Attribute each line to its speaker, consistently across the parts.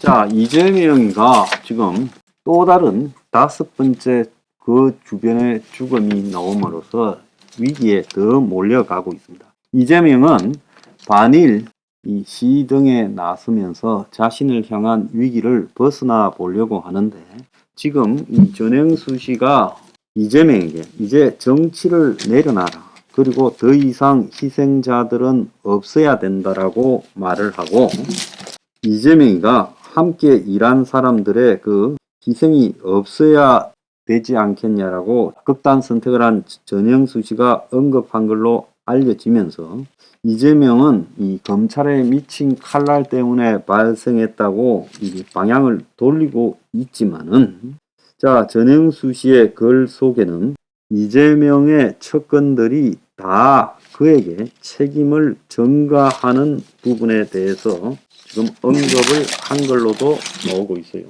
Speaker 1: 자, 이재명이가 지금 또 다른 5번째 그 주변의 죽음이 나옴으로써 위기에 더 몰려가고 있습니다. 이재명은 반일 이 시위 등에 나서면서 자신을 향한 위기를 벗어나 보려고 하는데, 지금 이 전행수 씨가 이재명에게 이제 정치를 내려놔라, 그리고 더 이상 희생자들은 없어야 된다라고 말을 하고, 이재명이가 함께 일한 사람들의 그 희생이 없어야 되지 않겠냐라고 극단 선택을 한 전영수 씨가 언급한 걸로 알려지면서, 이재명은 이 검찰에 미친 칼날 때문에 발생했다고 이 방향을 돌리고 있지만은, 자, 전영수 씨의 글 속에는 이재명의 측근들이 다 그에게 책임을 전가하는 부분에 대해서 지금 언급을 한 걸로도 나오고 있어요.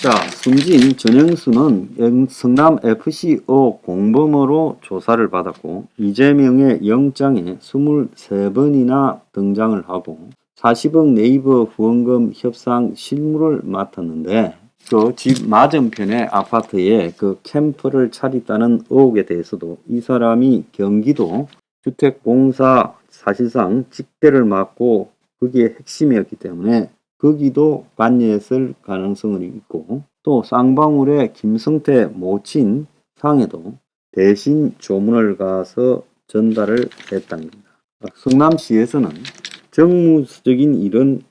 Speaker 1: 자, 숨진 전영수는 성남FC 공범으로 조사를 받았고, 이재명의 영장에 23번이나 등장을 하고 40억 네이버 후원금 협상 실무를 맡았는데, 그 집 맞은편의 아파트에 그 캠프를 차렸다는 의혹에 대해서도 이 사람이 경기도 주택공사 사실상 직대를 맡고 그게 핵심이었기 때문에 거기도 관여했을 가능성이 있고, 또 쌍방울의 김성태 모친 상에도 대신 조문을 가서 전달을 했다는 겁니다. 성남시에서는 정무적인 일은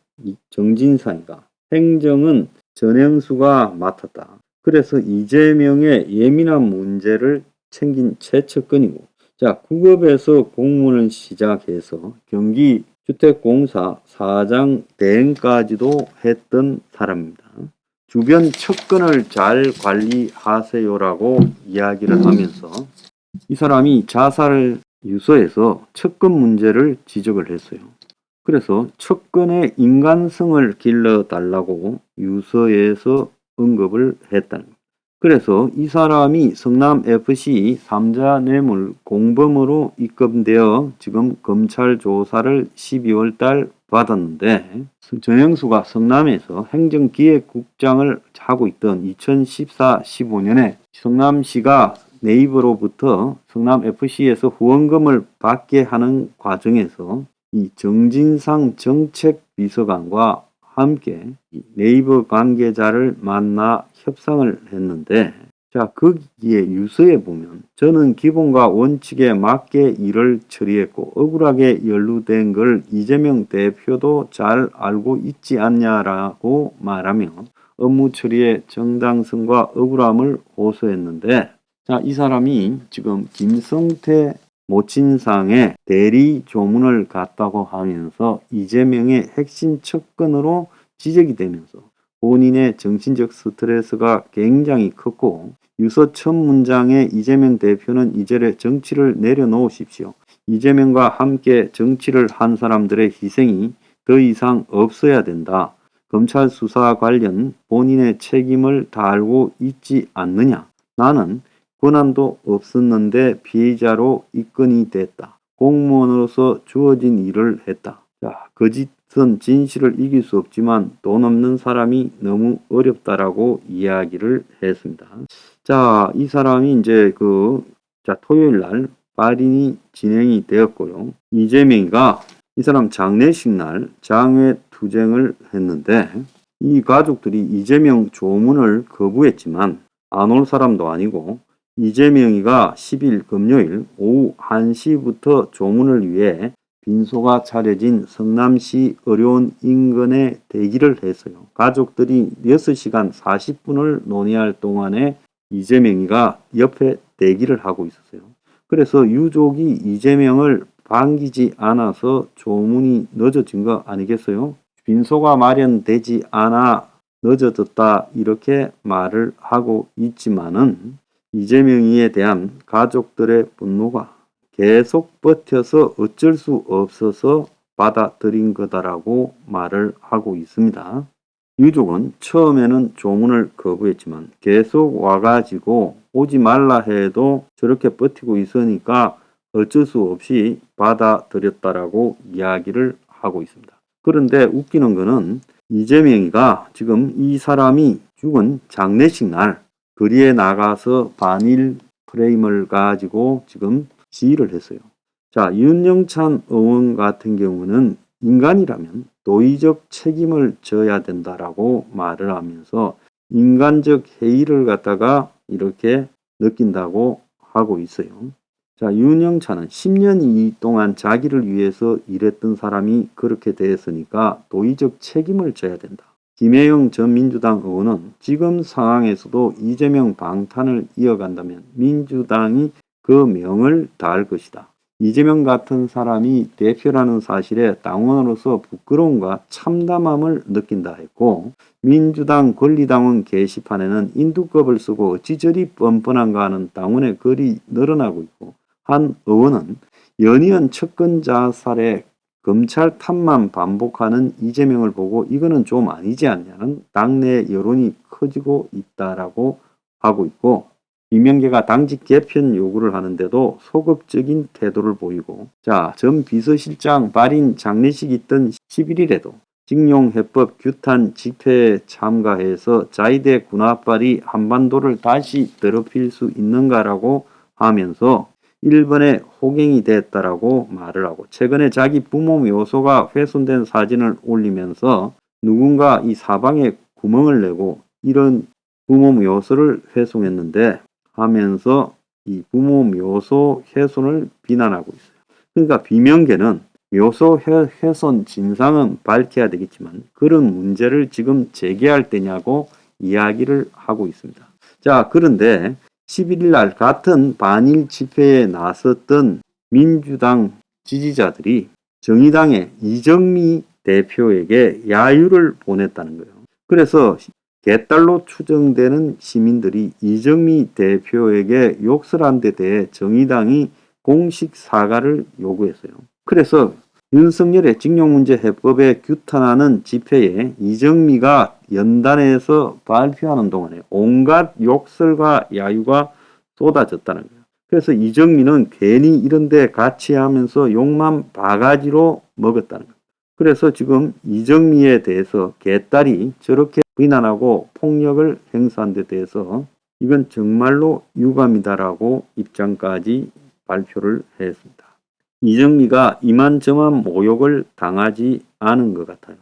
Speaker 1: 정진상이가, 행정은 전행수가 맡았다. 그래서 이재명의 예민한 문제를 챙긴 최측근이고, 자, 구급에서 공무원을 시작해서 경기 주택공사 사장 대행까지도 했던 사람입니다. 주변 측근을 잘 관리하세요라고 이야기를 하면서 이 사람이 자살 유서에서 측근 문제를 지적을 했어요. 그래서 측근의 인간성을 길러달라고 유서에서 언급을 했다는 겁니다. 그래서 이 사람이 성남FC 3자 뇌물 공범으로 입건되어 지금 검찰 조사를 12월 달 받았는데, 전영수가 성남에서 행정기획국장을 하고 있던 2014-15년에 성남시가 네이버로부터 성남FC에서 후원금을 받게 하는 과정에서 이 정진상 정책비서관과 함께 네이버 관계자를 만나 협상을 했는데, 자, 거기에 유서에 보면 저는 기본과 원칙에 맞게 일을 처리했고 억울하게 연루된 걸 이재명 대표도 잘 알고 있지 않냐라고 말하며 업무 처리의 정당성과 억울함을 호소했는데, 자, 이 사람이 지금 김성태 모친상에 대리 조문을 갔다고 하면서 이재명의 핵심 측근으로 지적이 되면서 본인의 정신적 스트레스가 굉장히 컸고, 유서 첫 문장에 이재명 대표는 이제 정치를 내려놓으십시오. 이재명과 함께 정치를 한 사람들의 희생이 더 이상 없어야 된다. 검찰 수사 관련 본인의 책임을 다 알고 있지 않느냐. 나는 권한도 없었는데 피해자로 입건이 됐다. 공무원으로서 주어진 일을 했다. 자, 거짓은 진실을 이길 수 없지만 돈 없는 사람이 너무 어렵다라고 이야기를 했습니다. 자, 이 사람이 이제 토요일 날 발인이 진행이 되었고요. 이재명이가 이 사람 장례식 날 장외투쟁을 했는데, 이 가족들이 이재명 조문을 거부했지만 안 올 사람도 아니고, 이재명이가 10일 금요일 오후 1시부터 조문을 위해 빈소가 차려진 성남시 의료원 인근에 대기를 했어요. 가족들이 6시간 40분을 논의할 동안에 이재명이가 옆에 대기를 하고 있었어요. 그래서 유족이 이재명을 반기지 않아서 조문이 늦어진 거 아니겠어요? 빈소가 마련되지 않아 늦어졌다, 이렇게 말을 하고 있지만은 이재명이에 대한 가족들의 분노가 계속 버텨서 어쩔 수 없어서 받아들인 거다라고 말을 하고 있습니다. 유족은 처음에는 조문을 거부했지만 계속 와가지고 오지 말라 해도 저렇게 버티고 있으니까 어쩔 수 없이 받아들였다라고 이야기를 하고 있습니다. 그런데 웃기는 거는 이재명이가 지금 이 사람이 죽은 장례식 날 거리에 나가서 반일 프레임을 가지고 지금 시위를 했어요. 자, 윤영찬 의원 같은 경우는 인간이라면 도의적 책임을 져야 된다라고 말을 하면서 인간적 해이를 갖다가 이렇게 느낀다고 하고 있어요. 자, 윤영찬은 10년 동안 자기를 위해서 일했던 사람이 그렇게 됐으니까 도의적 책임을 져야 된다. 김혜영 전 민주당 의원은 지금 상황에서도 이재명 방탄을 이어간다면 민주당이 그 명을 다할 것이다. 이재명 같은 사람이 대표라는 사실에 당원으로서 부끄러움과 참담함을 느낀다 했고, 민주당 권리당원 게시판에는 인두껍을 쓰고 어찌 저리 뻔뻔한가 하는 당원의 글이 늘어나고 있고, 한 의원은 연이은 척근 자살에 검찰 탓만 반복하는 이재명을 보고 이거는 좀 아니지 않냐는 당내 여론이 커지고 있다라고 하고 있고, 이명계가 당직 개편 요구를 하는데도 소극적인 태도를 보이고, 자, 전 비서실장 발인 장례식이 있던 11일에도 징용해법 규탄 집회에 참가해서 자위대 군합발이 한반도를 다시 더럽힐 수 있는가라고 하면서 일본에 호갱이 됐다라고 말을 하고, 최근에 자기 부모 묘소가 훼손된 사진을 올리면서 누군가 이 사방에 구멍을 내고 이런 부모 묘소를 훼손했는데 하면서 이 부모 묘소 훼손을 비난하고 있어요. 그러니까 비명계는 묘소 훼손 진상은 밝혀야 되겠지만 그런 문제를 지금 제기할 때냐고 이야기를 하고 있습니다. 자, 그런데 11일 날 같은 반일 집회에 나섰던 민주당 지지자들이 정의당의 이정미 대표에게 야유를 보냈다는 거예요. 그래서 개딸로 추정되는 시민들이 이정미 대표에게 욕설 한 데 대해 정의당이 공식 사과를 요구했어요. 그래서 윤석열의 징용문제 해법에 규탄하는 집회에 이정미가 연단해서 발표하는 동안에 온갖 욕설과 야유가 쏟아졌다는 거예요. 그래서 이정미는 괜히 이런 데 같이 하면서 욕만 바가지로 먹었다는 거예요. 그래서 지금 이정미에 대해서 개딸이 저렇게 비난하고 폭력을 행사한 데 대해서 이건 정말로 유감이다라고 입장까지 발표를 했습니다. 이정미가 이만저만 모욕을 당하지 않은 것 같아요.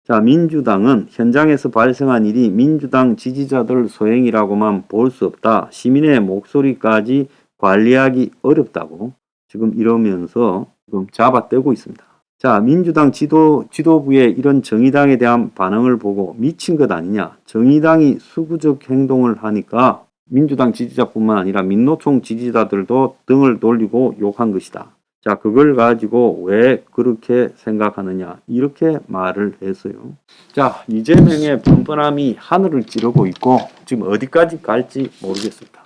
Speaker 1: 자, 민주당은 현장에서 발생한 일이 민주당 지지자들 소행이라고만 볼 수 없다. 시민의 목소리까지 관리하기 어렵다고 지금 이러면서 지금 잡아떼고 있습니다. 자, 민주당 지도부의 이런 정의당에 대한 반응을 보고 미친 것 아니냐. 정의당이 수구적 행동을 하니까 민주당 지지자뿐만 아니라 민노총 지지자들도 등을 돌리고 욕한 것이다. 자, 그걸 가지고 왜 그렇게 생각하느냐 이렇게 말을 했어요. 자, 이재명의 뻔뻔함이 하늘을 찌르고 있고 지금 어디까지 갈지 모르겠습니다.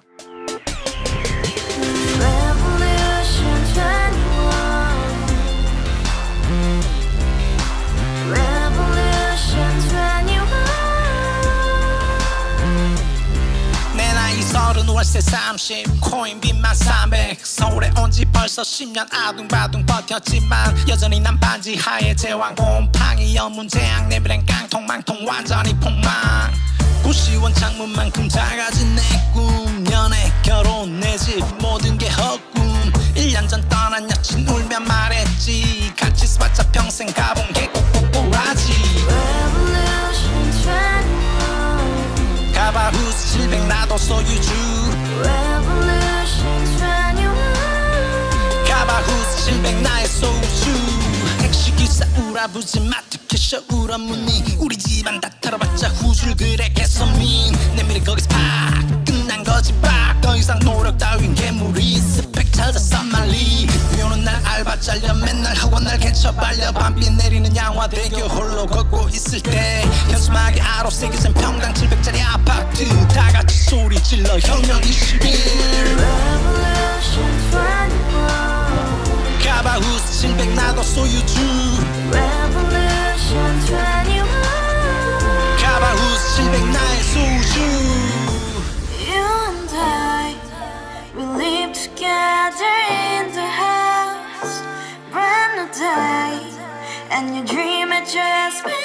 Speaker 2: 월세 30 코인빚만 300 서울에 온지 벌써 10년 아둥바둥 버텼지만 여전히 난 반지 하에 제왕 곰팡이 연문제약 내비랭 깡통망통 완전히 폭망 90원 창문만큼 작아진 내 꿈 연애 결혼 내 집 모든 게 헛꿈 1년 전 떠난 여친 울며 말했지 같이 써봤자 평생 가본 게 꼭꼭꼭하지 가바후스 700 나도 소유주 가바후스 700 나의 소유주 택시기사 우라부지 마트캐셔 울어문니 우리 집안 다 털어봤자 후줄 그래 개선민 내 미래 거기서 팍 끝난 거지 팍 더 이상 노력 따윈 괴물이 스펙 찾아서 말리 비오는 날 알바 잘려 맨날 학원 날 개쳐 발려 밤비 내리는 양화대교 홀로 걷고 있을 때 현수막에 아로 새겨진 평당 700짜리 아파트 다같이 소리 질러 혁명 21 가바후스 700 나도 소유주 가바후스 700 나의 소유주
Speaker 3: Together in the house, brand new day, and your dream had just been